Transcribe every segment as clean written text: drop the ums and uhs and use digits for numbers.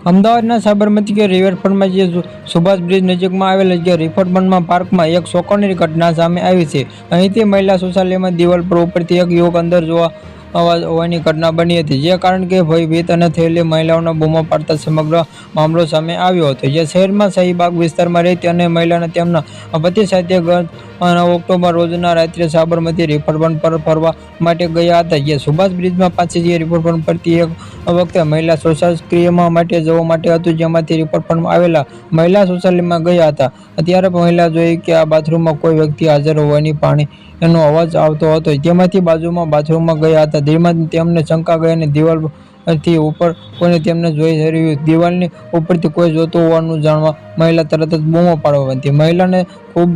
અમદાવાદના સાબરમતી કે રિવરફ્રન્ટમાં જે સુભાષ બ્રિજ નજીકમાં આવેલ જે રિવરફ્રન્ટમાં પાર્કમાં એક ચોંકાવનારી ઘટના સામે આવી છે. અહીંથી મહિલા શૌચાલયમાં દિવાલ પર ઉપરથી એક યુવક અંદર જોવા હોવાની ઘટના બની હતી, જે કારણ કે ભયભીત અને થયેલી મહિલાઓના બૂમો પાડતા સમગ્ર મામલો સામે આવ્યો હતો. જે શહેરમાં શાહીબાગ વિસ્તારમાં રહેતી અને મહિલાને તેમના પતિ સાથે ગત 9 ઓક્ટોબર રોજના રાત્રે સાબરમતી રિવરફ્રન્ટ પર ફરવા માટે ગયા હતા. જે સુભાષ બ્રિજમાં પાસે જે રિવરફ્રન્ટ પરથી એક વખતે મહિલા શૌચાલય માટે જવા માટે હતું, જેમાંથી રિવરફ્રન્ટમાં આવેલા મહિલા શૌચાલયમાં ગયા હતા. ત્યારે મહિલા જોઈ કે આ બાથરૂમમાં કોઈ વ્યક્તિ હાજર હોવાની પાણીનો અવાજ આવતો હતો, જેમાંથી બાજુમાં બાથરૂમમાં ગયા હતા. ધીમે તેમને શંકા ગઈ અને દિવાલ થી ઉપર કોઈને તેમને જોઈ રહ્યું. દિવાલની ઉપરથી કોઈ જોતું હોવાનું જાણવા મહિલા તરત જ બૂમો પાડવા હતી. મહિલાને ખૂબ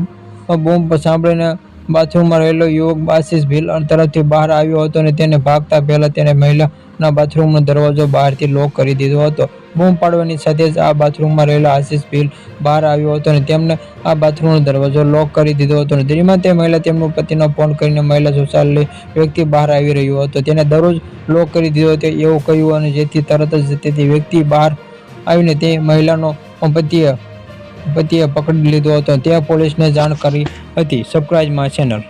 બૂમ સાંભળીને બાથરૂમમાં રહેલો યુવક આશિષ ભીલ તરફથી બહાર આવ્યો હતો અને તેને ભાગતા પહેલા તેને મહિલાના બાથરૂમનો દરવાજો બહારથી લોક કરી દીધો હતો. બૂમ પાડવાની સાથે જ આ બાથરૂમમાં રહેલા આશિષ ભીલ બહાર આવ્યો હતો અને તેમણે આ બાથરૂમનો દરવાજો લોક કરી દીધો હતો. ધીમે તે મહિલા તેમના પતિને ફોન કરીને મહિલા શૌચાલય વ્યક્તિ બહાર આવી રહ્યો હતો, તેને દરવાજો લોક કરી દીધો હતો એવું કહ્યું, અને જેથી તરત જ તે વ્યક્તિ બહાર આવીને તે મહિલાનો પતિએ પકડી લીધો હતો. તે પોલીસને જાણ કરી હતી. Subscribe my channel.